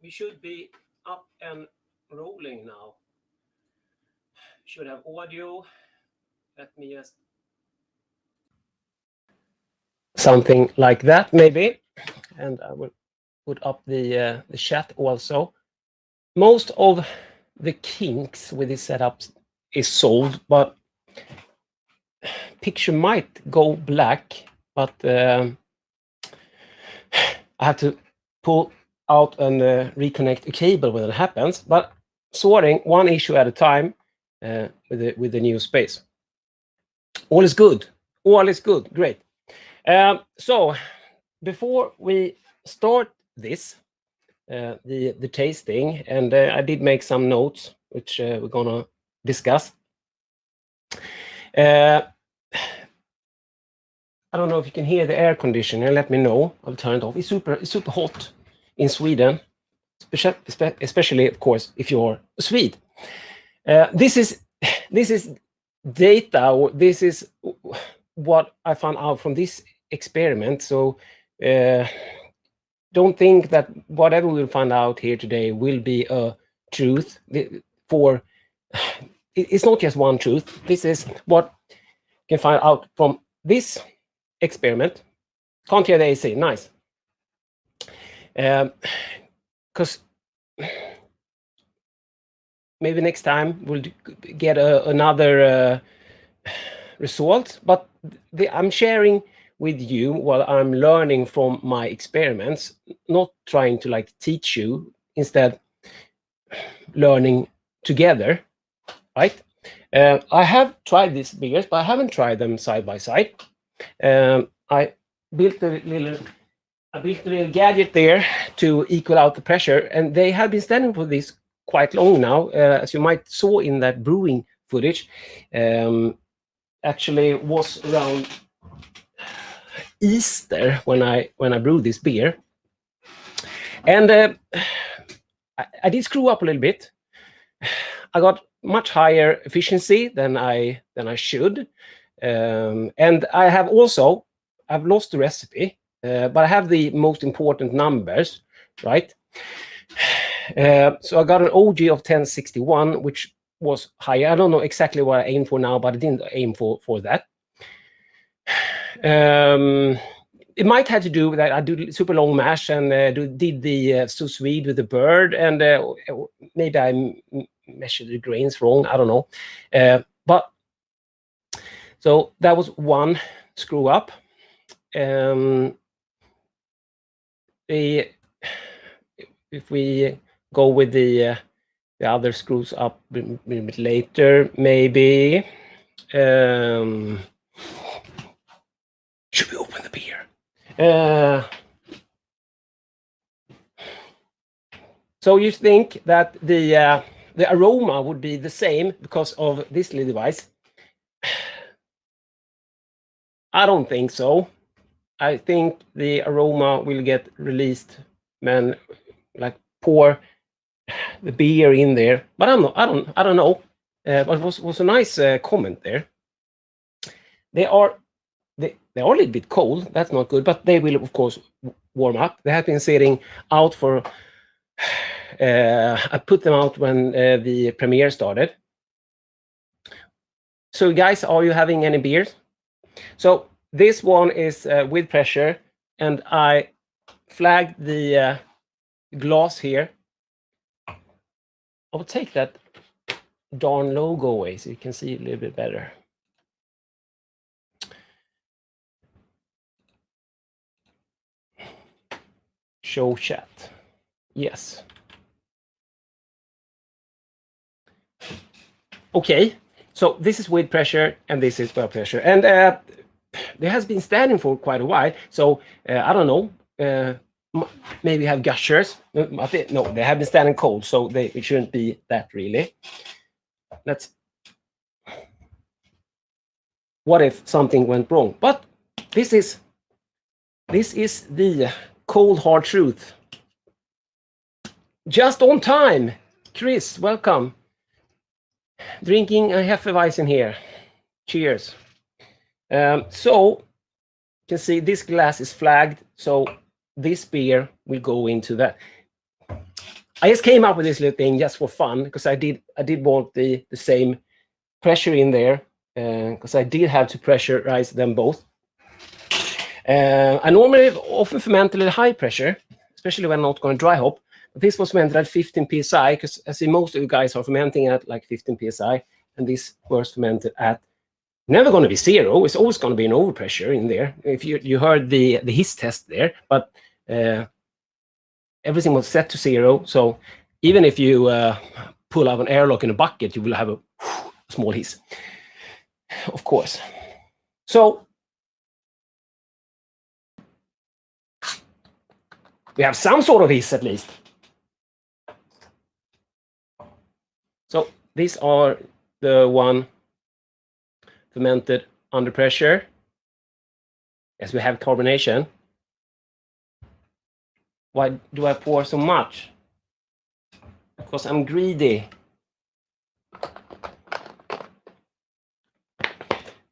we should be up and rolling now. Should have audio. Let me just something like that maybe, and I will put up the chat also. Most of the kinks with this setup is solved, but picture might go black, but I have to pull out and reconnect a cable when it happens. But sorting one issue at a time with the new space. All is good. All is good. Great. So before we start this, the tasting, and I did make some notes which we're gonna discuss. I don't know if you can hear the air conditioner. Let me know. I'll turn it off. It's super hot in Sweden, especially of course if you're a Swede. This is data, or this is what I found out from this experiment. So don't think that whatever we'll find out here today will be a truth. For it's not just one truth. This is what you can find out from this experiment. Can't hear the AC. Nice. Because maybe next time we'll get another result. But I'm sharing with you what I'm learning from my experiments, not trying to like teach you, instead learning together, right? I have tried these beers, but I haven't tried them side by side. I built a little gadget there to equal out the pressure, and they have been standing for this quite long now, as you might saw in that brewing footage. Actually was around Easter when I brewed this beer, and I did screw up a little bit. I got much higher efficiency than I should, and I've lost the recipe, but I have the most important numbers, right? So I got an OG of 1061, which was higher. I don't know exactly what I aimed for now, but I didn't aim for that. It might have to do with that I do super long mash and did the sous vide with the bird, and maybe I measured the grains wrong. I don't know. But so that was one screw up. If we go with the other screws up a bit later, maybe. Should we open the beer? So you think that the aroma would be the same because of this little device? I don't think so. I think the aroma will get released when like pour the beer in there. But I don't know. But it was a nice comment there. They are a little bit cold. That's not good, but they will of course warm up. They have been sitting out for. I put them out when the premiere started. So guys, are you having any beers? So this one is with pressure, and I flagged the glass here. I will take that darn logo away so you can see a little bit better. Show chat. Yes. Okay, so this is with pressure and this is without pressure, and they has been standing for quite a while. So I don't know. Maybe have gushers. No, they have been standing cold, so it shouldn't be that really. What if something went wrong? But this is the cold hard truth. Just on time, Chris. Welcome. Drinking a Hefeweizen here. Cheers. So you can see this glass is flagged, so this beer will go into that. I just came up with this little thing just for fun because I did want the same pressure in there because I did have to pressurize them both. I normally often ferment a little high pressure, especially when I'm not going to dry hop. But this was fermented at 15 psi because I see most of you guys are fermenting at like 15 psi, and this was fermented at never going to be 0. It's always going to be an overpressure in there. If you heard the hiss test there, but everything was set to 0. So even if you pull out an airlock in a bucket, you will have a small hiss, of course. So we have some sort of hiss at least. So these are the one fermented under pressure. Yes, we have carbonation. Why do I pour so much? Because I'm greedy.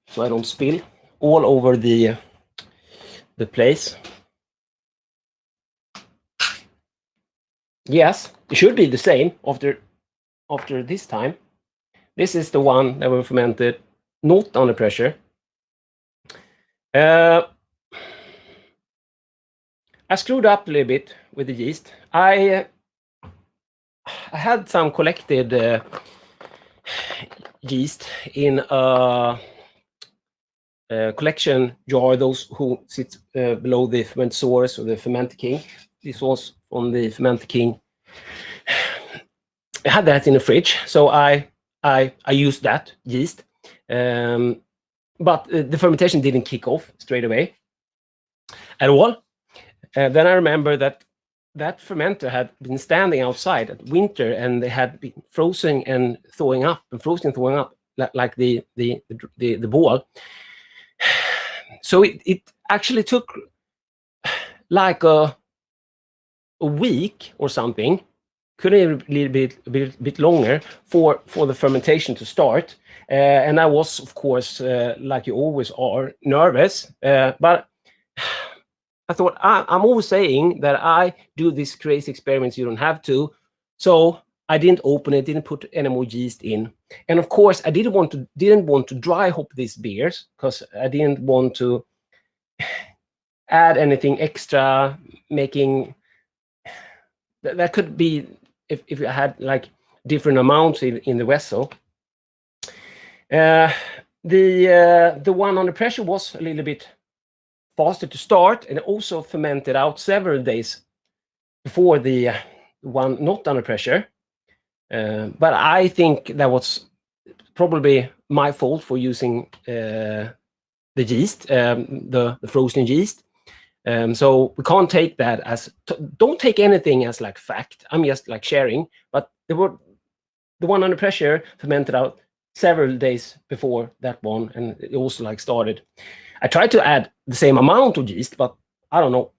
So I don't spill all over the place. Yes, it should be the same after this time. This is the one that were fermented not under pressure. I screwed up a little bit with the yeast. I had some collected yeast in a collection jar, those who sit below the fermentosaurus or the fermenter king. This was on the fermenter king. I had that in the fridge, so I used that yeast, but the fermentation didn't kick off straight away at all. Then I remember that fermenter had been standing outside at winter, and they had been frozen and thawing up, like the ball. So it actually took like a week or something, could have been a bit longer for the fermentation to start. And I was, of course, like you always are, nervous. But I thought, I'm always saying that I do these crazy experiments, you don't have to. So I didn't open it, didn't put any more yeast in. And of course, I didn't want to dry hop these beers because I didn't want to add anything extra, making that could be if I had like different amounts in the vessel. The one under pressure was a little bit faster to start, and also fermented out several days before the one not under pressure. But I think that was probably my fault for using the yeast, the frozen yeast. So we can't take that as don't take anything as like fact. I'm just like sharing. But the one under pressure fermented out several days before that one, and it also like started. I tried to add the same amount of yeast, but I don't know.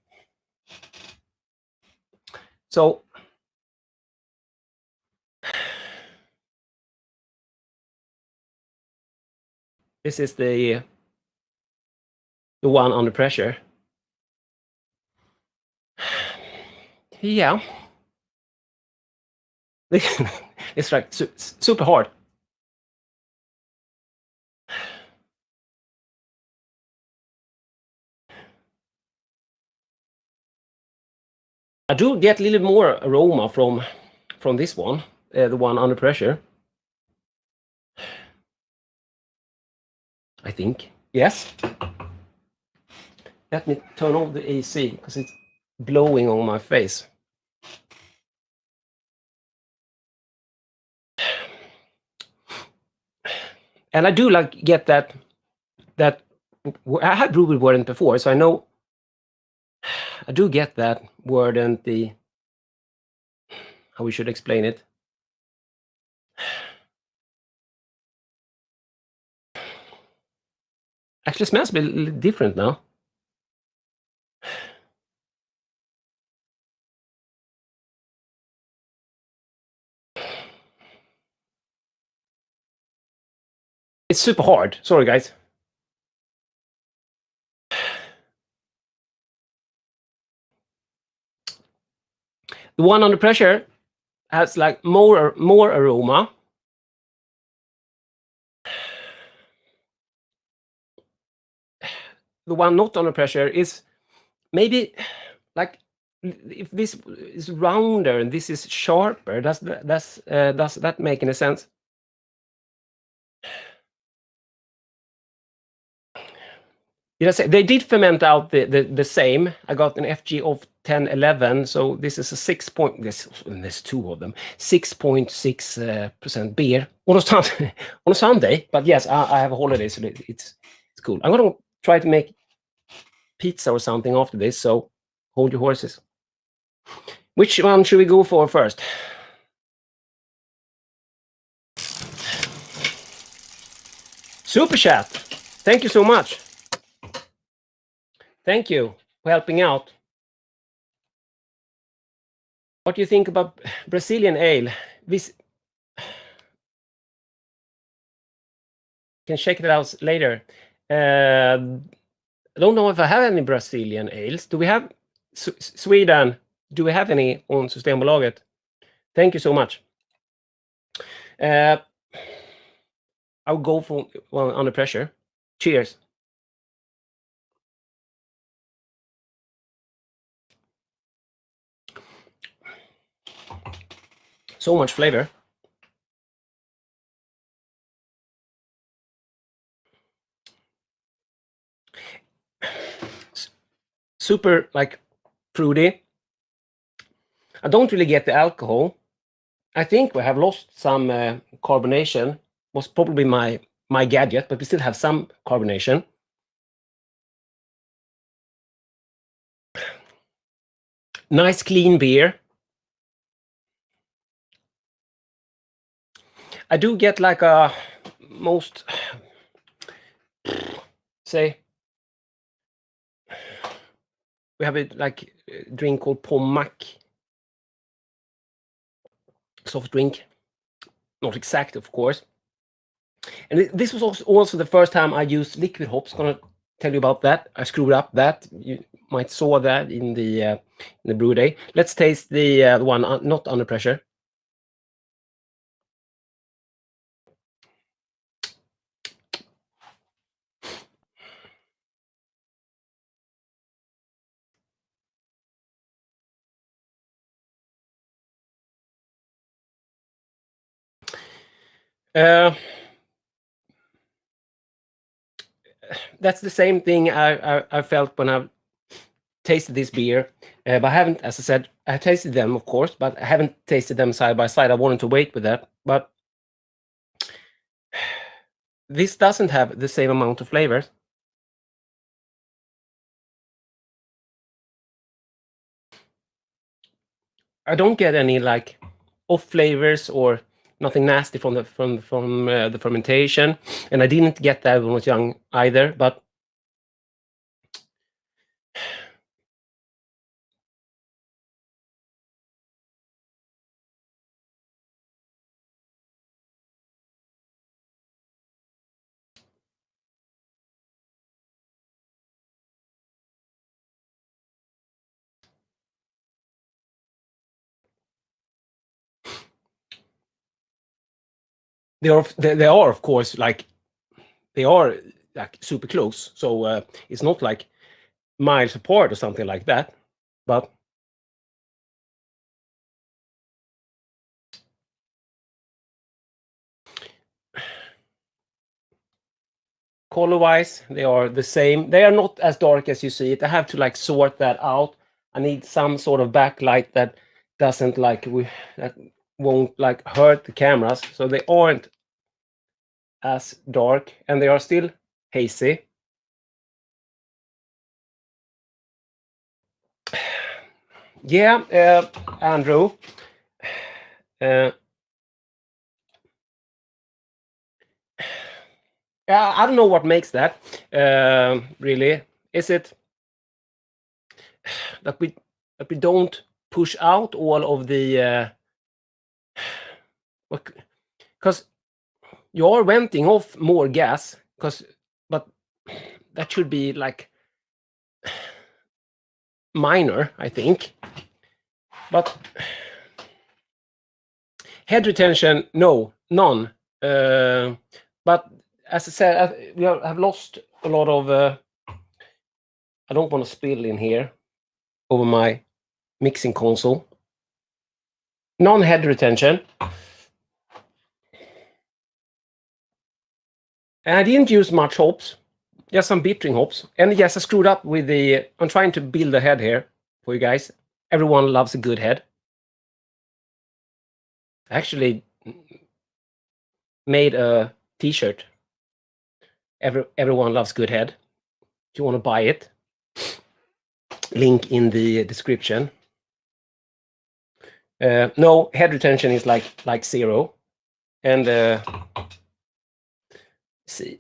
So this is the one under pressure. Yeah. It's like super hard. I do get a little more aroma from this one, the one under pressure. I think. Yes. Let me turn off the AC because it's blowing on my face. And I do like get that I had brewed with Verdant before, so I know I do get that Verdant, the how we should explain it. Actually smells a bit different now. It's super hard. Sorry, guys. The one under pressure has like more aroma. The one not under pressure is maybe like if this is rounder and this is sharper. Does that make any sense? Did I say they did ferment out the same? I got an FG of 1011, so this is a 6 point. There's two of them. 6.6% beer on a Sunday. But yes, I have a holiday, so it's cool. I'm gonna try to make pizza or something after this. So hold your horses. Which one should we go for first? Super chat. Thank you so much. Thank you for helping out. What do you think about Brazilian ale? This can check it out later. I don't know if I have any Brazilian ales. Do we have Sweden? Do we have any on Systembolaget? Thank you so much. I'll go for one under pressure. Cheers. So much flavor. Super like fruity. I don't really get the alcohol. I think we have lost some carbonation. Was probably my gadget, but we still have some carbonation. Nice clean beer. I do get like a most say we have a like a drink called Pommac. Soft drink. Not exact, of course. And this was also the first time I used liquid hops. Gonna tell you about that. I screwed up that. You might saw that in the brew day. Let's taste the one not under pressure. That's the same thing I felt when I tasted this beer, but I haven't, as I said, I tasted them, of course, but I haven't tasted them side by side. I wanted to wait with that, but this doesn't have the same amount of flavors. I don't get any like off flavors or nothing nasty from the fermentation, and I didn't get that when I was young either. But they are of course like they are like super close. So it's not like miles apart or something like that, but color-wise, they are the same. They are not as dark as you see it. I have to like sort that out. I need some sort of backlight that doesn't like that won't like hurt the cameras. So they aren't as dark, and they are still hazy. Yeah, Andrew. I don't know what makes that. Really, is it that we don't push out all of the because you are venting off more gas, but that should be like minor, I think. But Head retention, no, none. But as I said, we have lost a lot of. I don't want to spill in here over my mixing console. Non-head retention. And I didn't use much hops, just some bittering hops. And yes, I screwed up with the. I'm trying to build a head here for you guys. Everyone loves a good head. I actually made a T-shirt. Everyone loves good head. If you want to buy it, link in the description. No, head retention is like 0. And see.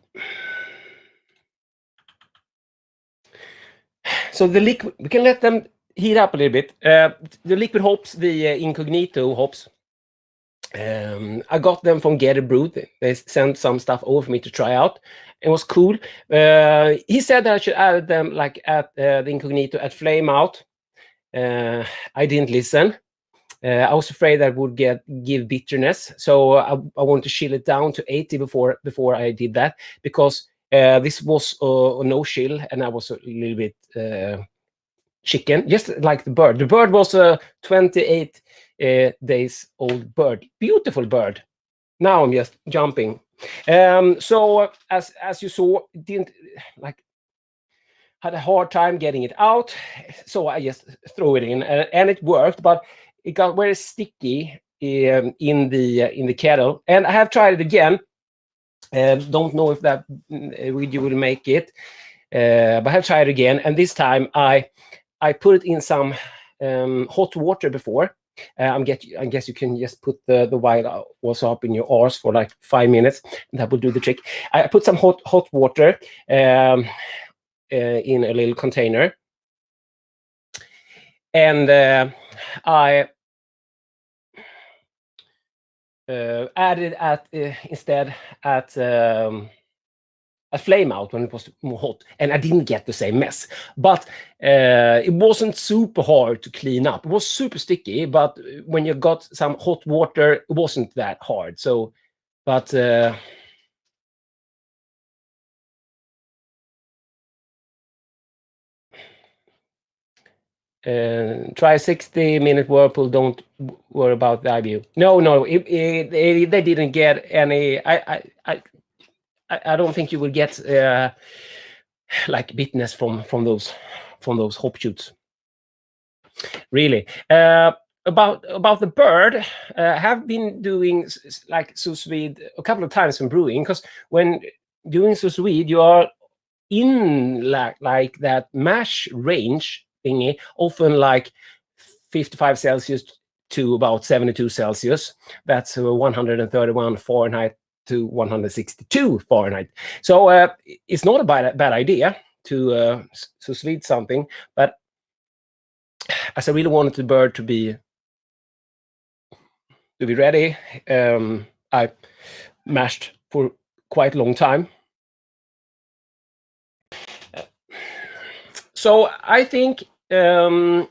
So the liquid, we can let them heat up a little bit. The liquid hops, the incognito hops, I got them from Get It Brewed. They sent some stuff over for me to try out. It was cool. He said that I should add them like at the incognito at flame out. I didn't listen. I was afraid that would give bitterness, so I wanted to chill it down to 80 before I did that, because this was a no chill, and I was a little bit chicken, just like the bird. The bird was a 28 days old bird, beautiful bird. Now I'm just jumping. So as you saw, didn't like. Had a hard time getting it out, so I just threw it in, and it worked, but it got very sticky in the kettle. And I have tried it again. Don't know if that video will make it, but I have tried it again, and this time I put it in some hot water before. I guess you can just put the white also up in your arse for like 5 minutes, and that will do the trick. I put some hot water in a little container, and I added instead at flame out when it was more hot, and I didn't get the same mess. But it wasn't super hard to clean up. It was super sticky, but when you got some hot water, it wasn't that hard. So, but try a 60-minute whirlpool. Don't worry about the IBU. No, they didn't get any. I don't think you will get like bitterness from those hop shoots. Really. About the bird, I have been doing like sous vide a couple of times in brewing, because when doing sous vide, you are in like that mash range thingy, often like 55 Celsius to about 72 Celsius. That's 131 Fahrenheit to 162 Fahrenheit. So it's not a bad idea to sous vide something, but as I really wanted the bird to be ready, I mashed for quite a long time. So I think if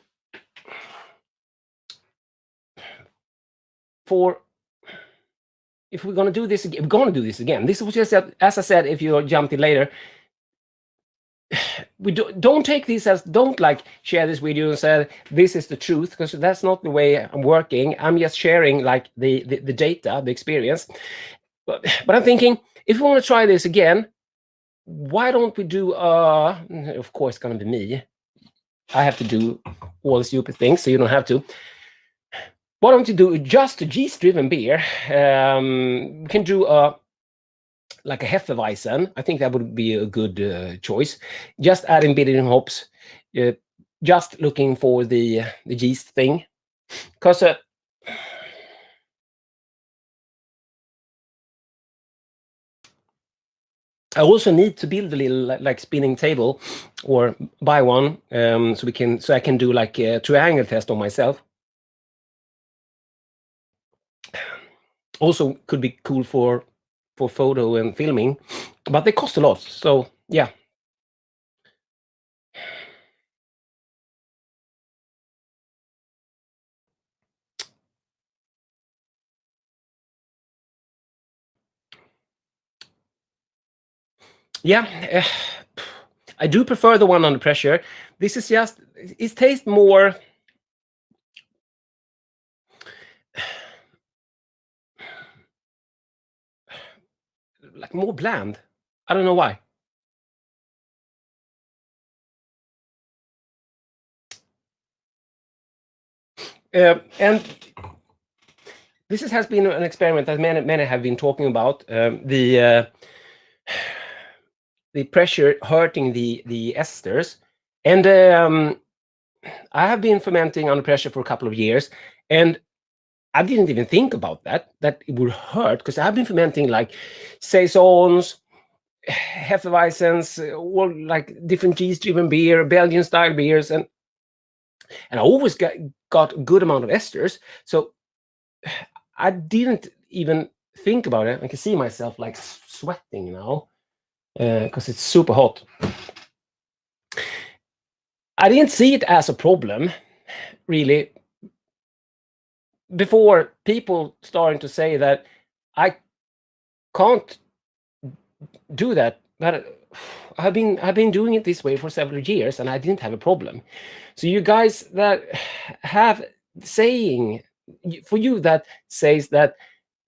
we're going to do this again, we're going to do this again. This was just, as I said, if you jumped in later, we don't take this as, don't like share this video and say this is the truth, because that's not the way I'm working. I'm just sharing like the data, the experience. But I'm thinking, if we want to try this again, why don't we do of course it's going to be me. I have to do all the stupid things, so you don't have to. Why don't you do just a yeast-driven beer? We can do like a Hefeweizen. I think that would be a good choice. Just adding bittering hops. Just looking for the yeast thing, because I also need to build a little like spinning table, or buy one, so I can do like a triangle test on myself. Also could be cool for photo and filming, but they cost a lot. So yeah. Yeah, I do prefer the one under pressure. This is just, it tastes more like more bland. I don't know why. And this has been an experiment that many have been talking about. The pressure hurting the esters, and I have been fermenting under pressure for a couple of years, and I didn't even think about that it would hurt, because I've been fermenting like saisons, Hefeweizens, all like different yeast-driven beer, Belgian-style beers, and I always got a good amount of esters. So I didn't even think about it. I can see myself like sweating now because it's super hot. I didn't see it as a problem, really, before people starting to say that I can't do that. But I've been doing it this way for several years, and I didn't have a problem. So you guys that have saying, for you that says that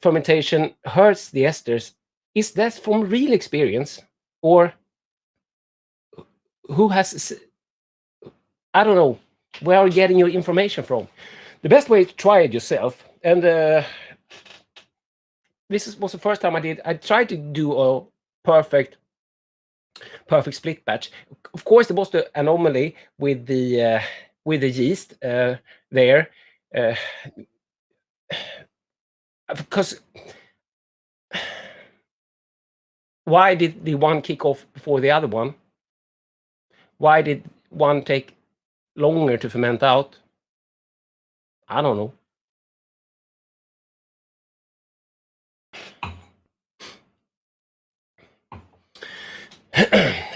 fermentation hurts the esters, is that from real experience, or who has? I don't know. Where are you getting your information from? The best way to try it yourself, and this was the first time I did. I tried to do a perfect split batch. Of course, there was the anomaly with the yeast there, because why did the one kick off before the other one? Why did one take longer to ferment out? I don't know.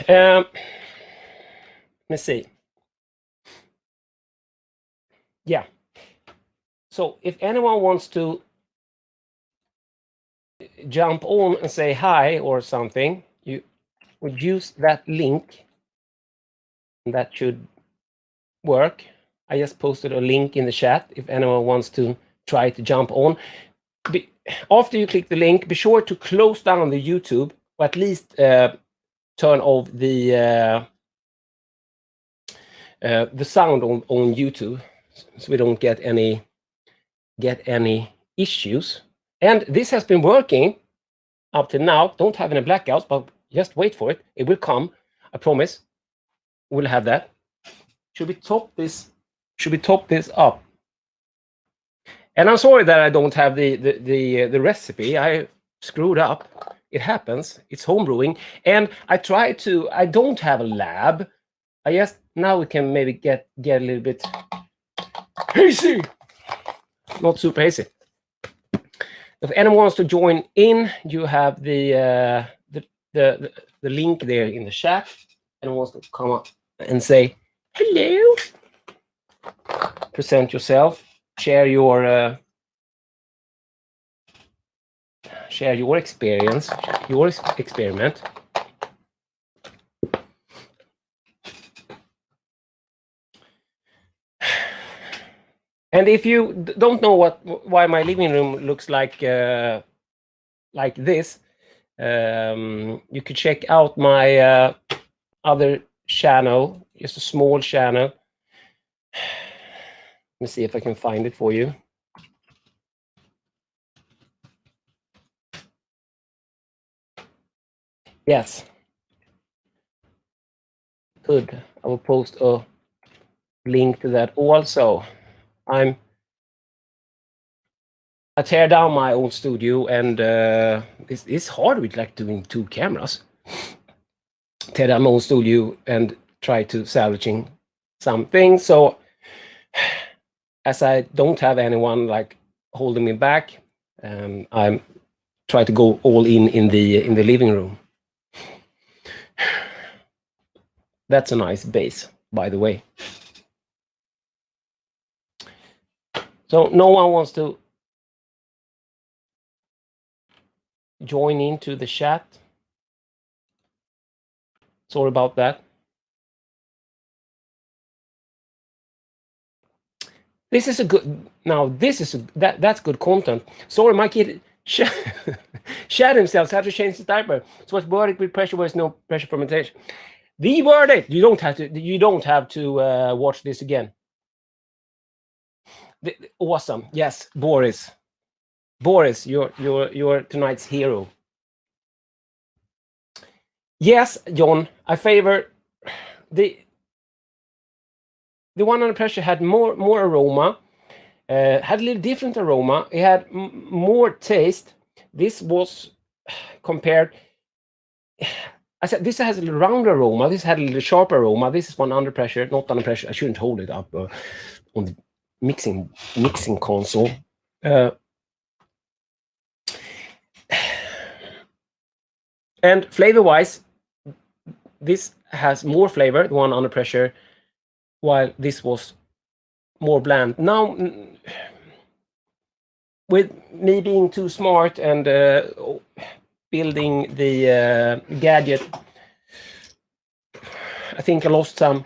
Let me see. Yeah. So if anyone wants to jump on and say hi or something, you would use that link, and that should work. I just posted a link in the chat if anyone wants to try to jump on. After you click the link, be sure to close down the YouTube, or at least turn off the sound on YouTube, so we don't get any issues. And this has been working up to now. Don't have any blackouts, but just wait for it. It will come. I promise. We'll have that. Should we top this? Should we top this up? And I'm sorry that I don't have the recipe. I screwed up. It happens. It's homebrewing, and I don't have a lab. I just, now we can maybe get a little bit hazy. Not super hazy. If anyone wants to join in, you have the link there in the chat. Anyone wants to come up and say hello, present yourself, share your experience, your experiment. And if you don't know why my living room looks like this, you could check out my other channel, just a small channel. Let me see if I can find it for you. Yes. Good. I will post a link to that also. I tear down my old studio, and it's hard with like doing two cameras. Tear down my old studio and try to salvaging something. So as I don't have anyone like holding me back, I'm try to go all in the living room. That's a nice base, by the way. So no one wants to join into the chat. Sorry about that. This is a good. Now this is that's good content. Sorry, my kid shat himself. Had to change the diaper. So what's verdict with pressure where there's no pressure fermentation? The verdict. You don't have to. You don't have to watch this again. Awesome. Yes, Boris. Boris, you're tonight's hero. Yes, John. I favor the one under pressure had more aroma. Had a little different aroma. It had more taste. This was compared. I said this has a little round aroma. This had a little sharper aroma. This is one under pressure, not under pressure. I shouldn't hold it up on the mixing console. And flavor-wise, this has more flavor, the one under pressure, while this was more bland. Now, with me being too smart and building the gadget, I think I lost some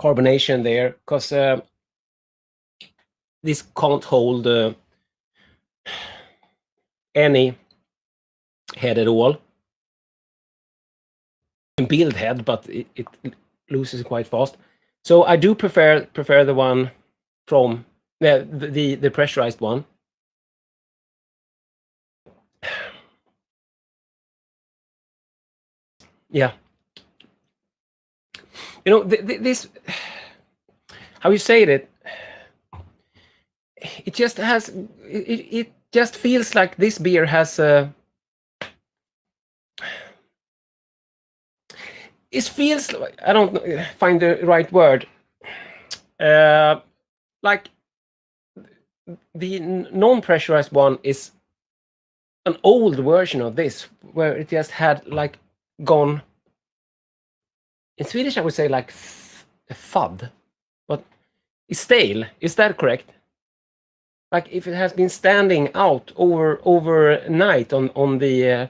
carbonation there, because this can't hold any head at all. You can build head, but it loses quite fast. So I do prefer the one from the pressurized one. Yeah. You know, this, how you say it, it just has, it just feels like this beer has a, it feels like, I don't find the right word, like the non-pressurized one is an old version of this, where it just had like gone, in Swedish I would say like a fud, but it's stale. Is that correct? Like if it has been standing out overnight on the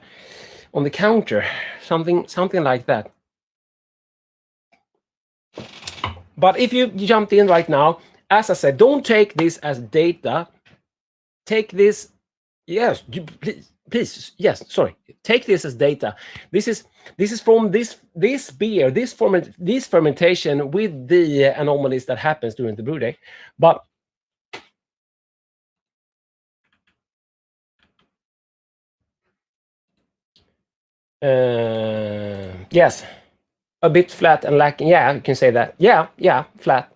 counter, something like that. But if you jumped in right now, as I said, don't take this as data. Take this, yes, please, yes, sorry. Take this as data. This is from this beer, this fermentation with the anomalies that happens during the brew day. But yes, a bit flat and lacking. Yeah, you can say that. Yeah, flat.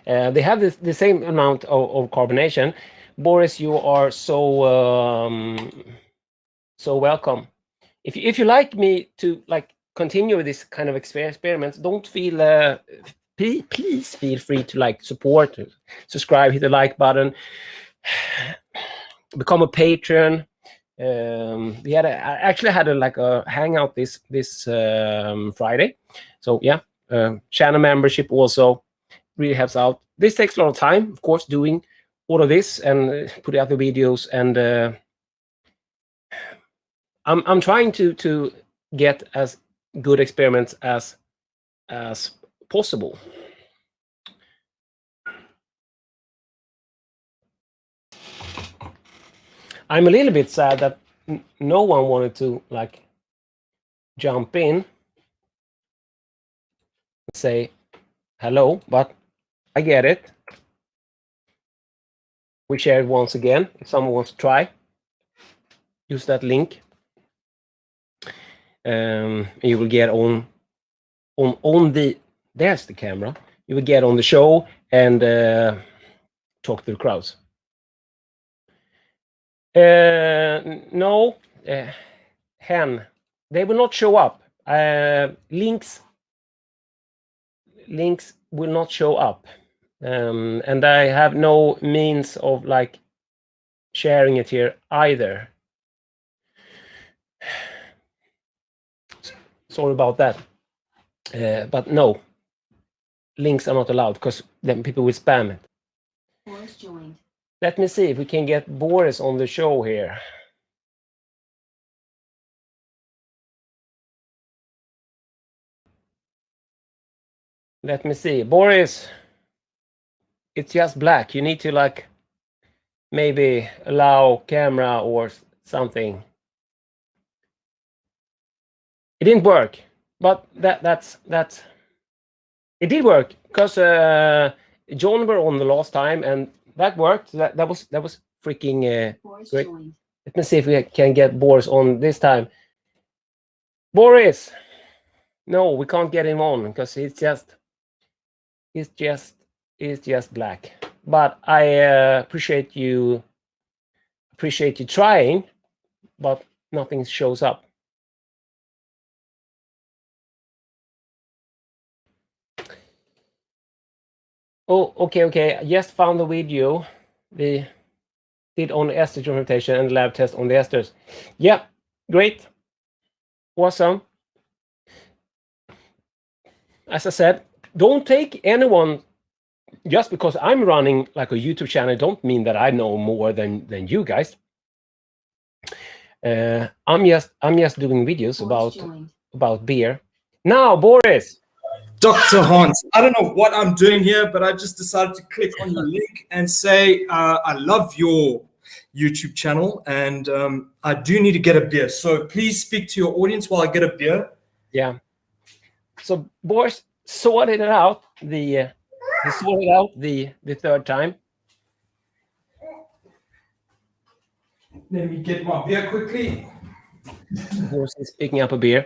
They have the same amount of carbonation. Boris, you are so welcome. If you like me to like continue this kind of experiments, don't feel please feel free to like support, subscribe, hit the like button, become a patron. We had actually had a hangout this Friday, so yeah, channel membership also really helps out. This takes a lot of time, of course, doing all of this and putting out the videos, and I'm trying to get as good experiments as possible. I'm a little bit sad that no one wanted to like jump in and say hello, but I get it. We share it once again. If someone wants to try, use that link. You will get on the, there's the camera. You will get on the show and talk to the crowds. No, hen, they will not show up. Links will not show up, and I have no means of like sharing it here either. Sorry about that, but no, links are not allowed because then people will spam it. Boris joined. Let me see if we can get Boris on the show here. Let me see. Boris, it's just black. You need to like maybe allow camera or something. It didn't work, but that's it did work because John were on the last time and that worked. That was freaking great. Joined. Let me see if we can get Boris on this time. Boris, no, we can't get him on because it's just black. But I appreciate you trying, but nothing shows up. Oh, okay. I just found the video. We did on ester fermentation and lab test on the esters. Yeah, great. Awesome. As I said, don't take anyone just because I'm running like a YouTube channel. Don't mean that I know more than you guys. I'm just doing videos about beer. Now, Boris. Dr. Hans, I don't know what I'm doing here, but I just decided to click on your link and say, I love your YouTube channel and I do need to get a beer. So please speak to your audience while I get a beer. Yeah. So Boris sorted it out the third time. Let me get my beer quickly. Boris is picking up a beer.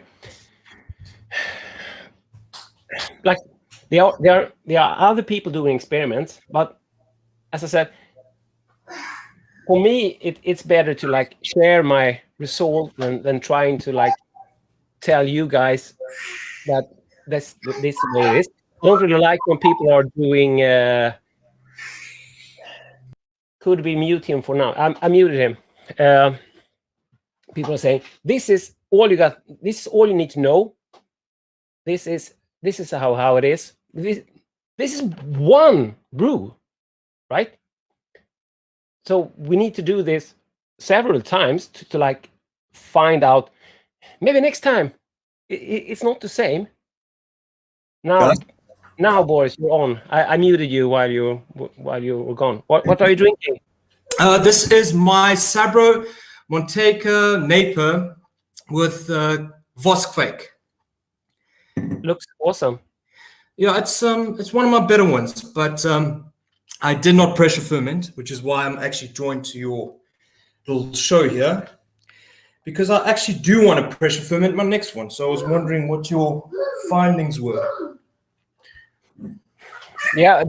Like there are other people doing experiments, but as I said, for me it's better to like share my result than trying to like tell you guys that this is the way it is. I don't really like when people are doing. Could we mute him for now? I muted him. People are saying this is all you got. This is all you need to know. This is how it is. This is one brew, right? So we need to do this several times to like find out. Maybe next time it's not the same. Now, Boris, you're on. I muted you while you were gone. What are you drinking? This is my Sabro Monteca Napa with Voskvik. Looks awesome. Yeah, it's one of my better ones, but I did not pressure ferment, which is why I'm actually joined to your little show here, because I actually do want to pressure ferment my next one. So I was wondering what your findings were. Yeah,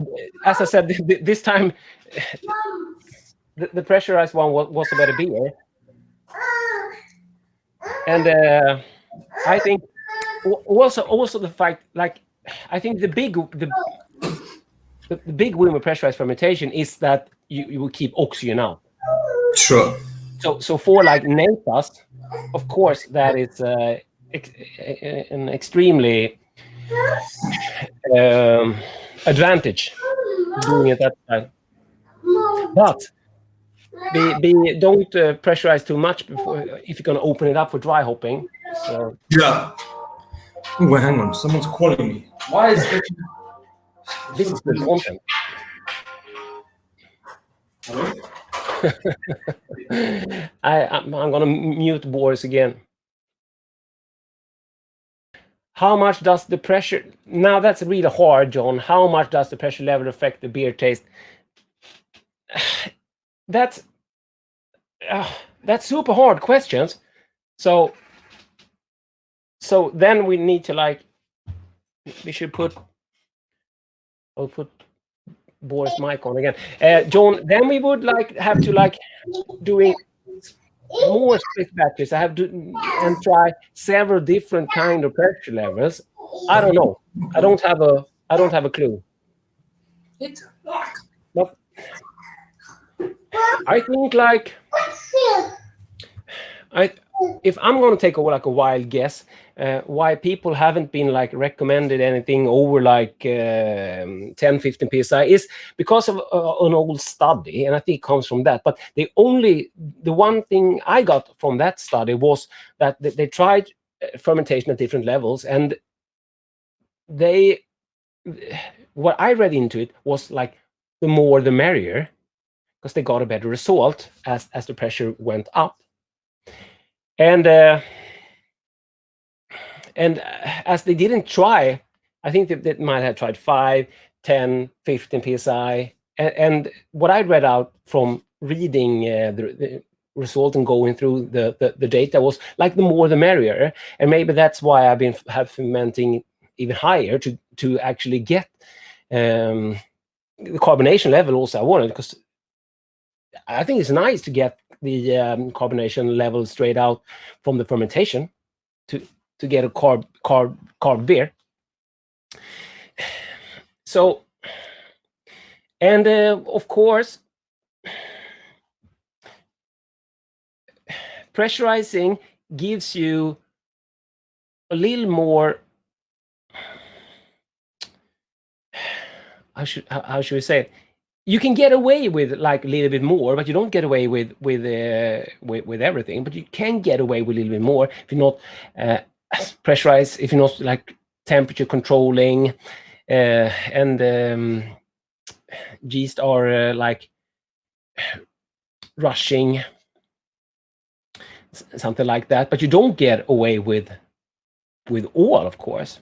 as I said, this time the pressurized one was a better beer, and I think also the fact, like, I think the big win with pressurized fermentation is that you will keep oxygen out. Sure. So for like Napas, of course, that is an extremely advantage doing it that time. But don't pressurize too much before if you're going to open it up for dry hopping. So yeah. Oh, hang on, someone's calling me. Why is it? This is good content. Hello? I'm going to mute Boris again. How much does the pressure... Now that's really hard, John. How much does the pressure level affect the beer taste? That's super hard questions. So then we need to like... We should put... I'll put Boris' mic on again. John, then we would like have to like doing more split batches. I have to and try several different kind of pressure levels. I don't know. I don't have a clue. But I think like if I'm going to take a wild guess, why people haven't been like recommended anything over like 10-15 psi is because of an old study, and I think it comes from that. But the one thing I got from that study was that they tried fermentation at different levels, and they what I read into it was like the more the merrier, because they got a better result as the pressure went up. And as they didn't try, I think they might have tried 5, 10, 15 psi. And what I read out from reading the result and going through the data was like the more the merrier. And maybe that's why I've been fermenting even higher to actually get the carbonation level also I wanted, because I think it's nice to get the carbonation level straight out from the fermentation to get a carb beer. So, and of course, pressurizing gives you a little more. How should we say it? You can get away with like a little bit more, but you don't get away with everything. But you can get away with a little bit more if you're not pressurized, if you're not like temperature controlling, and yeast are like rushing, something like that. But you don't get away with all, of course.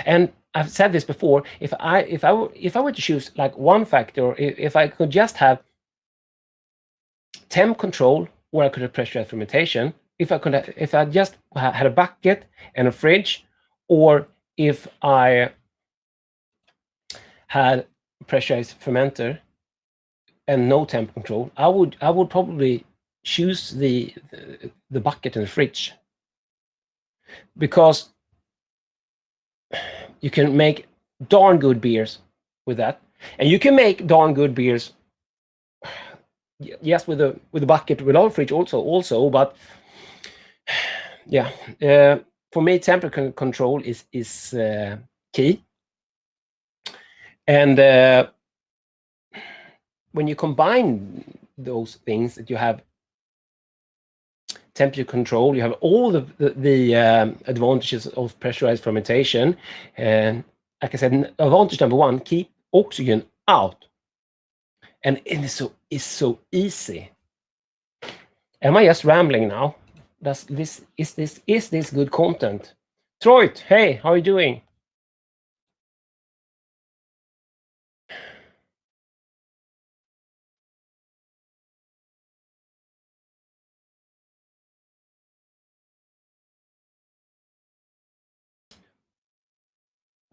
And I've said this before. If I were to choose like one factor, if I could just have temp control, or I could have pressurized fermentation. If I just had a bucket and a fridge, or if I had pressurized fermenter and no temp control, I would probably choose the bucket and the fridge, because you can make darn good beers with that, and you can make darn good beers, yes, with a bucket without a fridge also. But yeah, for me, temperature control is key. And when you combine those things, that you have temperature control, you have all the advantages of pressurized fermentation. And like I said, advantage number one: keep oxygen out. And it's so easy. Am I just rambling now? Is this good content? Troy, hey, how are you doing?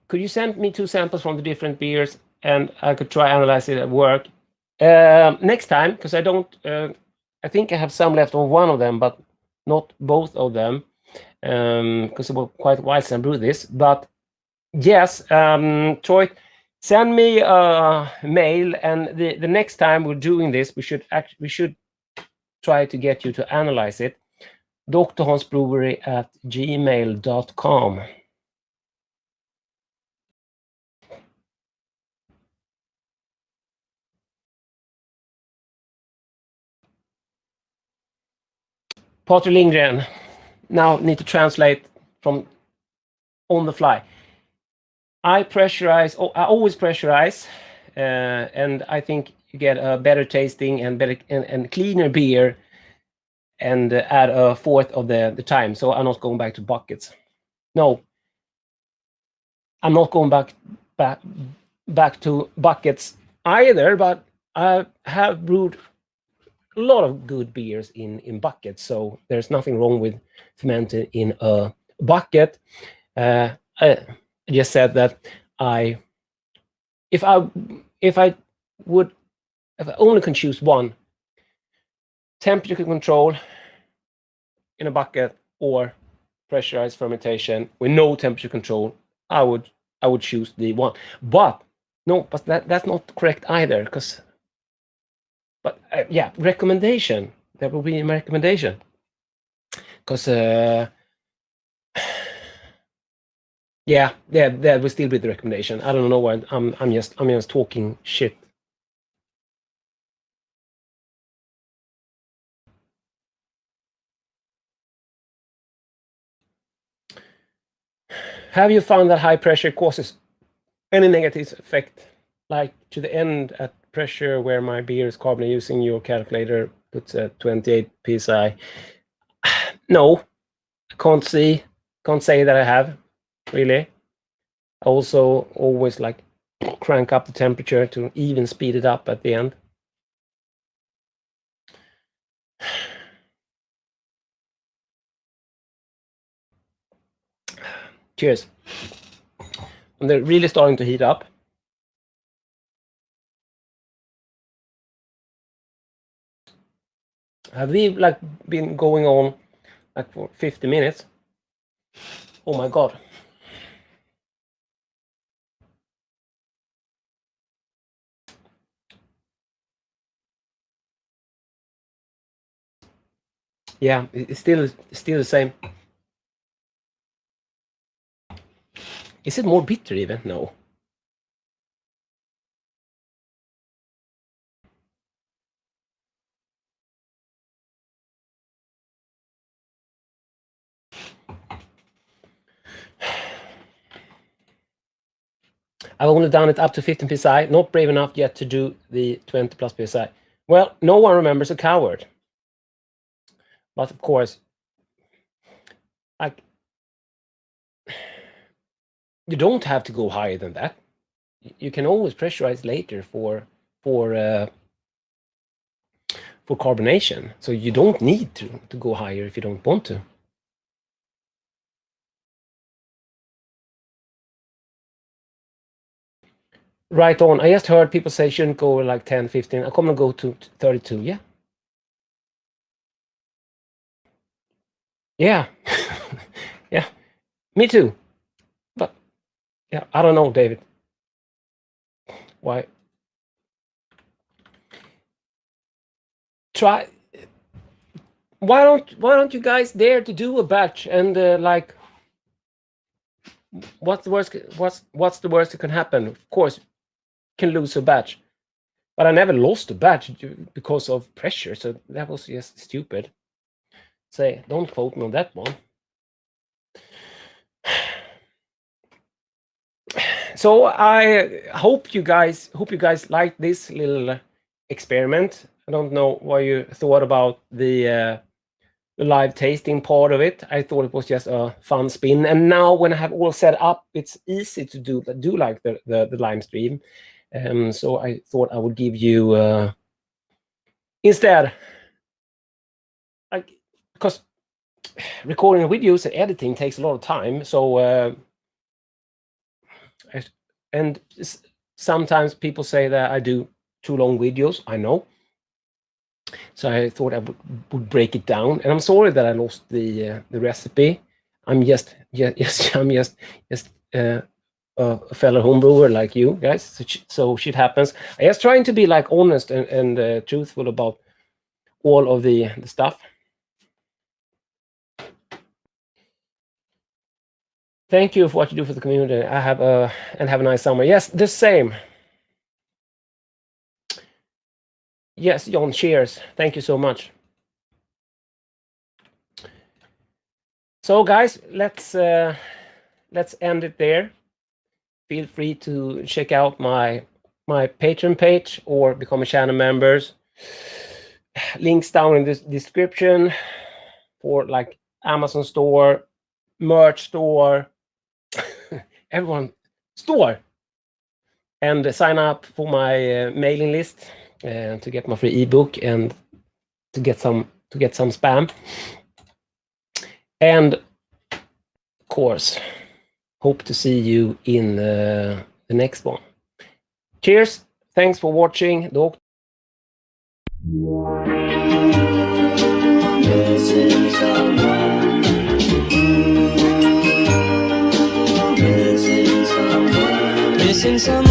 Could you send me 2 samples from the different beers, and I could try analyze it at work next time, because I don't. I think I have some left of one of them, but not both of them, because it was quite a while since I brewed this. But yes, Troy, send me a mail, and the next time we're doing this, we should try to get you to analyze it. drhansbrewery@gmail.com. Patrik Lindgren, now need to translate from on the fly. I always pressurize, and I think you get a better tasting and better and cleaner beer, and add a fourth of the time. So I'm not going back to buckets. No, I'm not going back to buckets either. But I have brewed a lot of good beers in buckets, so there's nothing wrong with fermenting in a bucket. I just said that if I only can choose one, temperature control in a bucket or pressurized fermentation with no temperature control, I would choose the one. But no, but that's not correct either, because. But yeah, recommendation. That will be my recommendation. Because yeah, that will still be the recommendation. I don't know why I'm just talking shit. Have you found that high pressure causes any negative effect, like to the end at pressure where my beer is carbonated using your calculator puts at 28 psi? No, I can't say that I have, really. I also always like crank up the temperature to even speed it up at the end. Cheers. And they're really starting to heat up. Have we like been going on like for 50 minutes? Oh my god. Yeah, it's still the same. Is it more bitter even? No. I've only done it up to 15 psi, not brave enough yet to do the 20 plus psi. Well, no one remembers a coward. But of course, you don't have to go higher than that. You can always pressurize later for carbonation. So you don't need to go higher if you don't want to. Right on. I just heard people say shouldn't go like 10, 15. I'm gonna go to 32, yeah? Yeah. Yeah. Me too. But yeah, I don't know, David. Why? Why don't you guys dare to do a batch and like what's the worst that can happen? Of course, can lose a batch. But I never lost a batch because of pressure, so that was just stupid. Say, don't quote me on that one. So I hope you guys like this little experiment. I don't know what you thought about the live tasting part of it. I thought it was just a fun spin, and now when I have all set up, it's easy to do like the live stream. So I thought I would give you instead, like, because recording videos and editing takes a lot of time. So and sometimes people say that I do too long videos. I know. So I thought I would break it down, and I'm sorry that I lost the recipe. I'm just a fellow homebrewer like you guys. So shit happens. I just trying to be like honest and truthful about all of the stuff. Thank you for what you do for the community. Have a nice summer. Yes, the same. Yes, John, cheers. Thank you so much. So guys, let's end it there. Feel free to check out my Patreon page or become a channel members. Links down in the description for like Amazon store, merch store, everyone store, and sign up for my mailing list to get my free ebook and to get some spam. And of course, hope to see you in the next one. Cheers. Thanks for watching. Missing someone.